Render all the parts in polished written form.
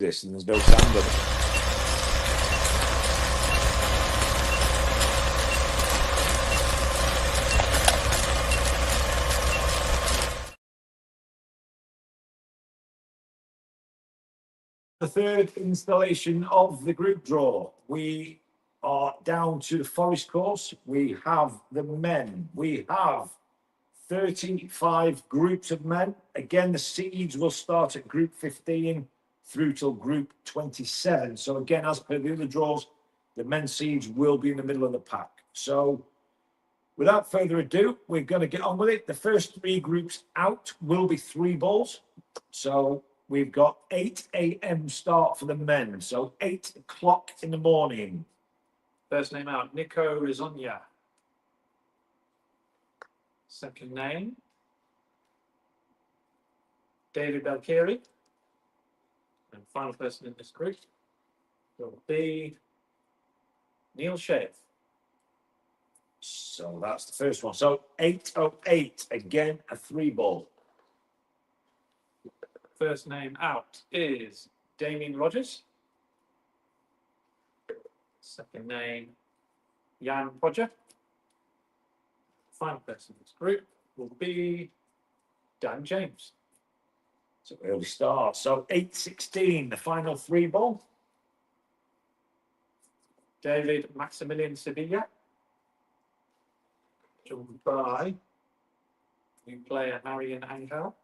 this, and there's no sand on it. The third installation of the group draw. We are down to the forest course. We have the men. We have 35 groups of men. Again, the seeds will start at group 15 through till group 27. So again, as per the other draws, the men's seeds will be in the middle of the pack. So without further ado, we're going to get on with it. The first three groups out will be 3 balls. So we've got 8 a.m. start for the men. So 8 o'clock in the morning. First name out, Nico Rizonia. Second name, David Belkiri. And final person in this group will be Neil Shave. So that's the first one. So 808, again, a 3 ball. First name out is Damien Rogers. Second name, Jan Podger. Final person in this group will be Dan James. So early start. So 816, the final 3 ball. David Maximilian Sevilla. Joined by new player Marian Angel.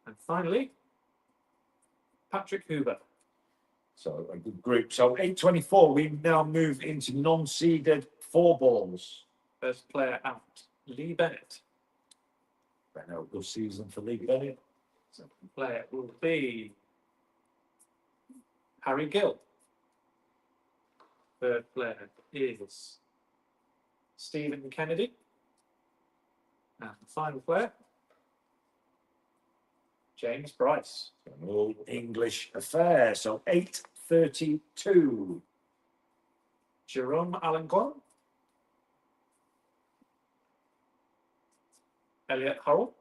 And finally, Patrick Huber. So a good group. So 824, we now move into non-seeded 4 balls. First player out, Lee Bennett. Good season for Lee Bennett. Second player will be Harry Gill. Third player is Stephen Kennedy. And the final player, James Bryce. An old English affair. So 832. Jerome Alangon. Elliot Hurrell.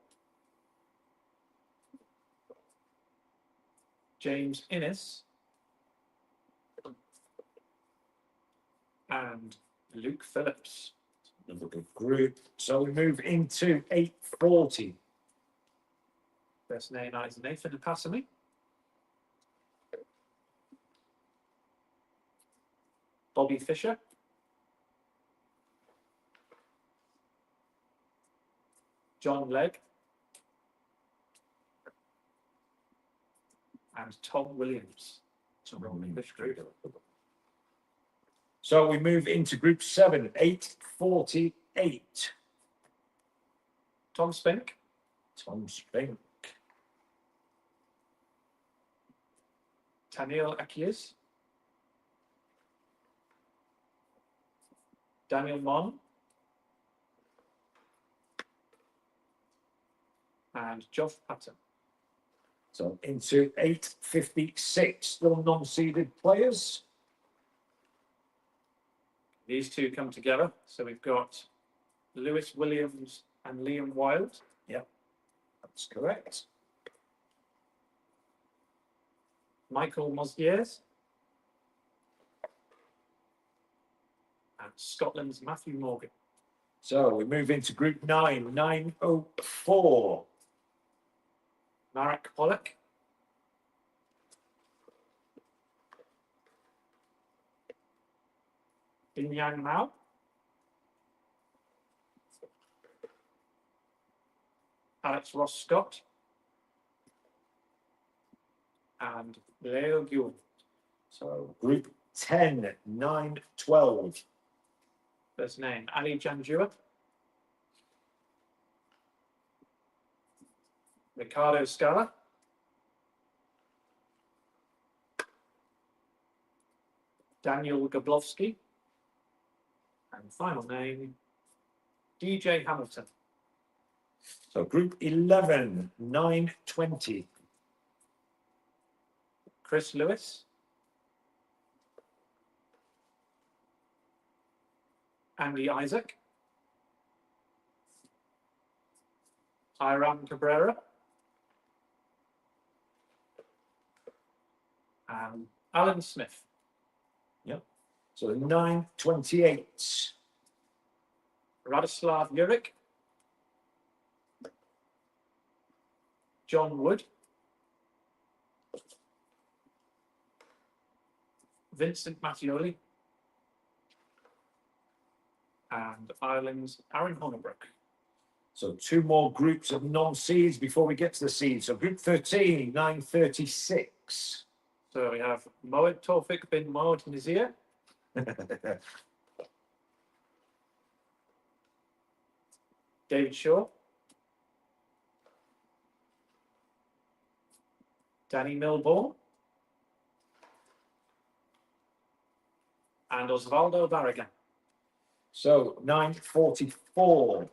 James Innes. And Luke Phillips. Another good group. So we move into 840. First name out is Nathan Apasami. Bobby Fisher. John Legg. And Tom Williams. So we move into group 7, 848. Tom Spink. Tom Spink. Taniel Akias. Daniel Mon. And Geoff Patton. So into 856, still non-seeded players. These two come together. So we've got Lewis Williams and Liam Wilde. Yep, that's correct. Michael Mosdiers. And Scotland's Matthew Morgan. So we move into group 9, 904. Marek Pollock. Binyang Mao. Alex Ross Scott. And Leo Guel. So group 10, 912. First name, Ali Janjua. Ricardo Scala. Daniel Gablowski. And final name, DJ Hamilton. So group 11, 920. Chris Lewis. Andy Isaac. Iram Cabrera. and Alan Smith. So 928. Radislav Jurek, John Wood, Vincent Mattioli, and Ireland's Aaron Hornibrook. So 2 more groups of non-seeds before we get to the seeds. So group 13, 936. So we have Moed Tawfiq bin Moed Nazir, David Shaw, Danny Milbourne, and Osvaldo Barragan. So 944.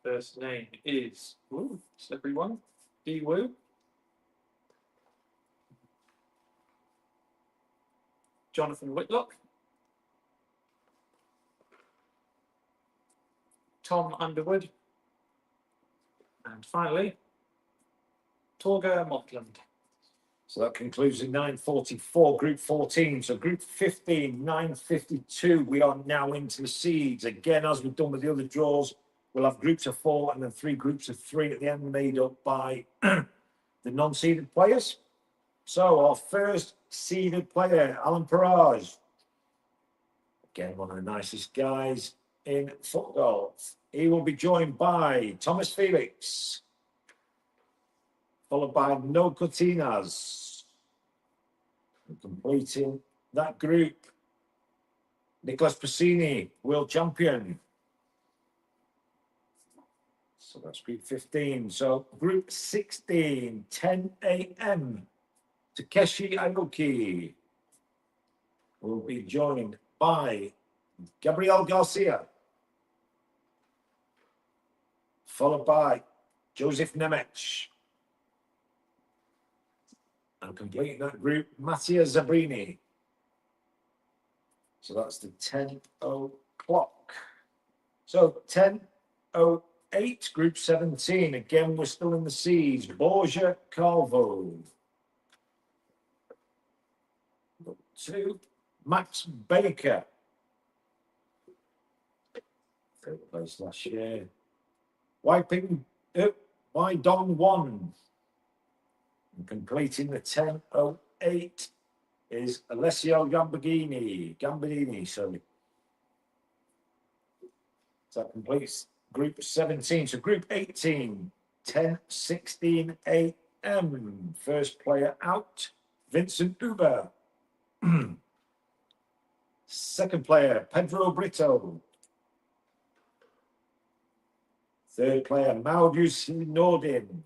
First name is, ooh, slippery one, Di Wu. Jonathan Whitlock, Tom Underwood, and finally, Torga Motland. So that concludes the 944, group 14. So group 15, 952, we are now into the seeds. Again, as we've done with the other draws, we'll have groups of 4 and then 3 groups of 3 at the end, made up by the non-seeded players. So our first seeded player, Alan Parage. Again, one of the nicest guys in foot golf. He will be joined by Thomas Felix, followed by No Cortinas. And completing that group, Nicholas Passini, world champion. So that's group 15. So group 16, 10 a.m. Takeshi Aoki will be joined by Gabriel Garcia, followed by Joseph Nemec. And completing that group, Mattia Zabrini. So that's the 10 o'clock. So 10:08, group 17. Again, we're still in the seas. Borja Calvo. 2, Max Baker. 3rd place last year. Wydong 1. And completing the 10:08 is Alessio Gambardini, sorry. So that completes group 17. So group 18, 10:16 a.m. First player out, Vincent Uber. Second player, Pedro Brito. Third player, Maudus Nordin.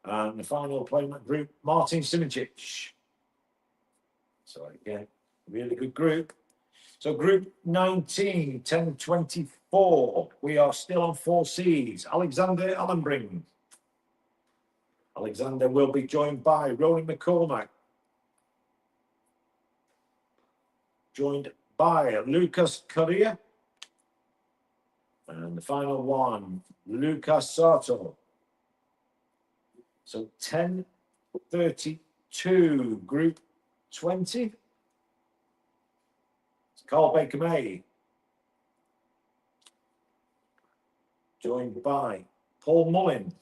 And the final player in that group, Martin Simincic. So again, really good group. So group 19, 10:24. We are still on 4 seeds. Alexander Allenbring. Alexander will be joined by Rowan McCormack. Joined by Lucas Correa. And the final one, Lucas Sato. So 10:32, group 20. It's Carl Baker May. Joined by Paul Mullin.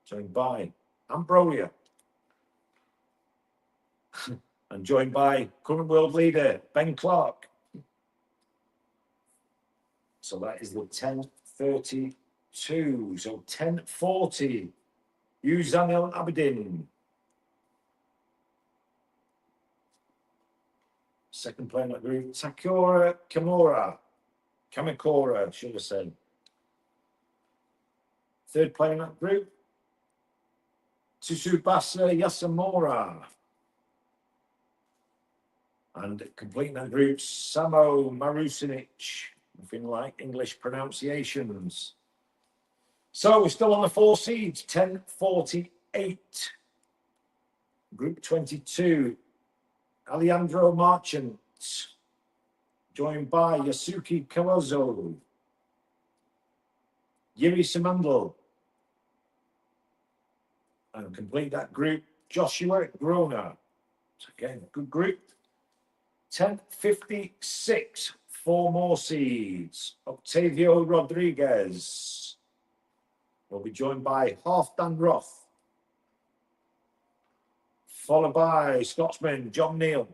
Joined by Ambrolia. And joined by current world leader, Ben Clark. So that is the 10:32. So 10:40, Uzanil Abedin. Second player in that group, Takura Kamikora, should have said. Third player in that group, Tsubasa Yasamura. And completing that group, Samo Marusinic. Nothing like English pronunciations. So we're still on the 4 seeds, 10:48. Group 22, Alejandro Marchant, joined by Yasuki Kawazo. Yuri Simandl. And complete that group, Joshua Groner. Again, good group. 10.56, 4 more seeds. Octavio Rodriguez will be joined by Halfdan Roth, followed by Scotsman John Neal.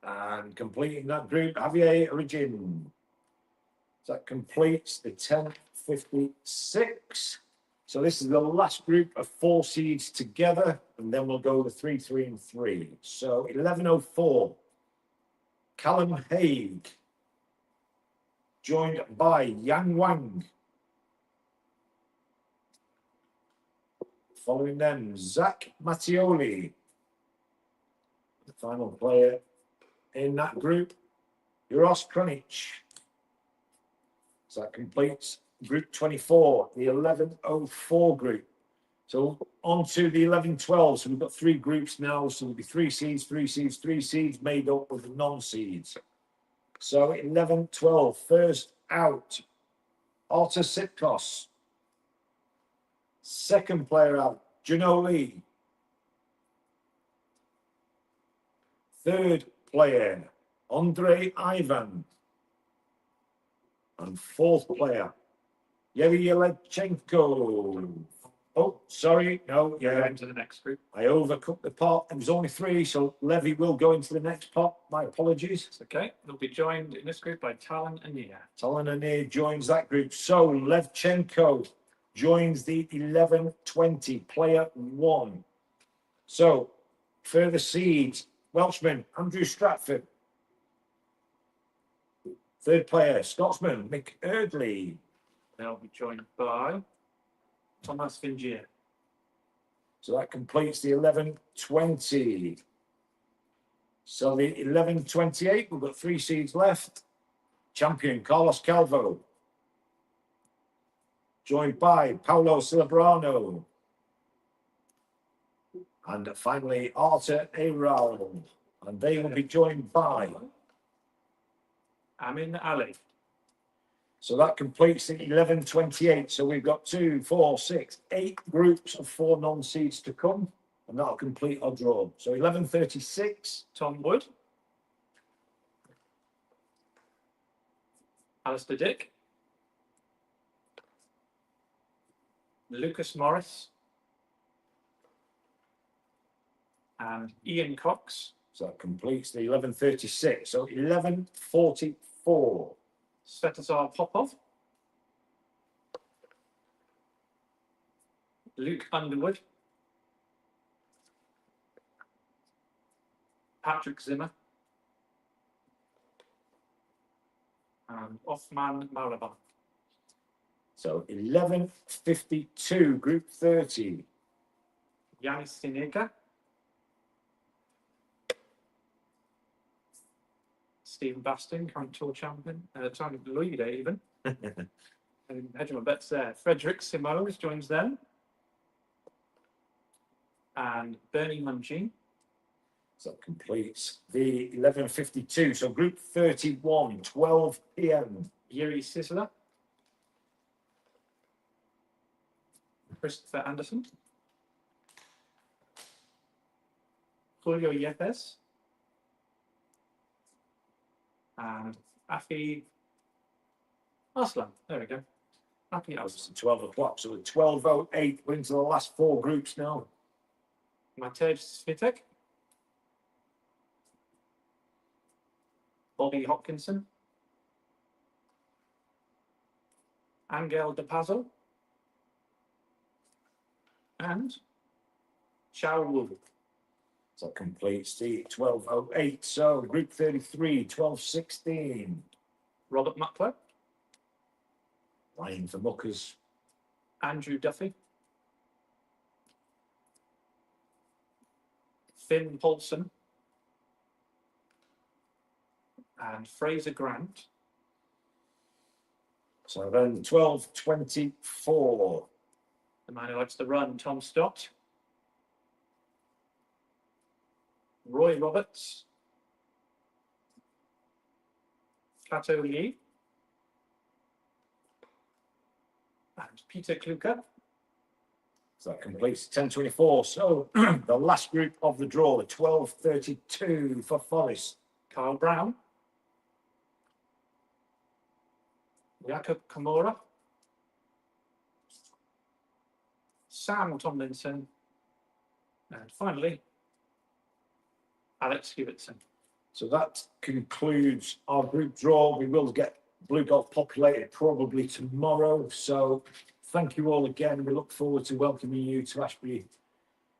And completing that group, Javier Origin. So that completes the 10.56. So this is the last group of 4 seeds together, and then we'll go to 3, 3, and 3. So 11.04, Callum Haig, joined by Yang Wang. Following them, Zach Mattioli, the final player in that group, Uros Kronic. So that completes group 24, the 11.04 group. So on to the 11.12. So we've got 3 groups now. So there'll be 3 seeds, 3 seeds, 3 seeds made up of the non-seeds. So 11.12, first out, Artur Sitkos. Second player out, Juno Lee. Third player, Andrei Ivan. And fourth player, Yevgeny Yelechenko. Oh, sorry, no, Yeah, into the next group. I overcooked the pot. There was only 3, so Levy will go into the next pot. My apologies. It's okay. They'll be joined in this group by Talon Anir. Talon Anir joins that group. So Levchenko joins the 11.20, player 1. So further seeds, Welshman Andrew Stratford. Third player, Scotsman Mick Erdley. They'll be joined by Thomas Fingier. So that completes the 11.20. So the 11.28, we've got 3 seeds left. Champion Carlos Calvo, joined by Paolo Celebrano. And finally, Arthur Aral. And they will be joined by Amin Ali. So that completes the 11.28. So we've got 2, 4, 6, 8 groups of 4 non-seeds to come. And that'll complete our draw. So 11.36. Tom Wood. Alistair Dick. Lucas Morris. And Ian Cox. So that completes the 11.36. So 11.44. Svetozar Popov. Luke Underwood. Patrick Zimmer. And Othman Maraba. So 11.52, group 30. Yanis Sineka. Stephen Baston, current tour champion, time of Lloyd even. And hedging my bets there. Frederick Simoes joins them. And Bernie Mungine. So that completes the 11.52. So group 31, 12 p.m. Yuri Sisler. Christopher Anderson. Julio Yepes. And Afi Aslan. There we go. Afi Aslan. It's 12 o'clock. So 12.08. We're into the last 4 groups now. Matej Svitek. Bobby Hopkinson. Angel De Pazzo. And Xiao Wu. So that completes the 12.08. So group 33, 12.16. Robert Muckler. Lying for Muckers. Andrew Duffy. Finn Paulson. And Fraser Grant. So then 12.24. The man who likes to run, Tom Stott. Roy Roberts. Kato Lee. and Peter Kluker. So that completes 10:24. So the last group of the draw, the 12:32 for Forest. Kyle Brown, Jakob Kamora, Sam Tomlinson, and finally, Alex Hewitson. So that concludes our group draw. We will get Blue Golf populated probably tomorrow. So thank you all again. We look forward to welcoming you to Ashby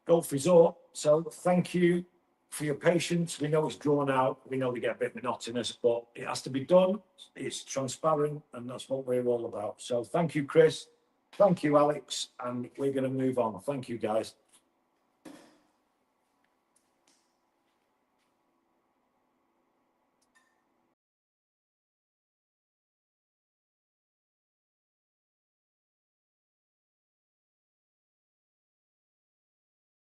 Golf Resort. So thank you for your patience. We know it's drawn out. We know they get a bit monotonous, but it has to be done. It's transparent, and that's what we're all about. So thank you, Chris. Thank you, Alex. And we're going to move on. Thank you, guys.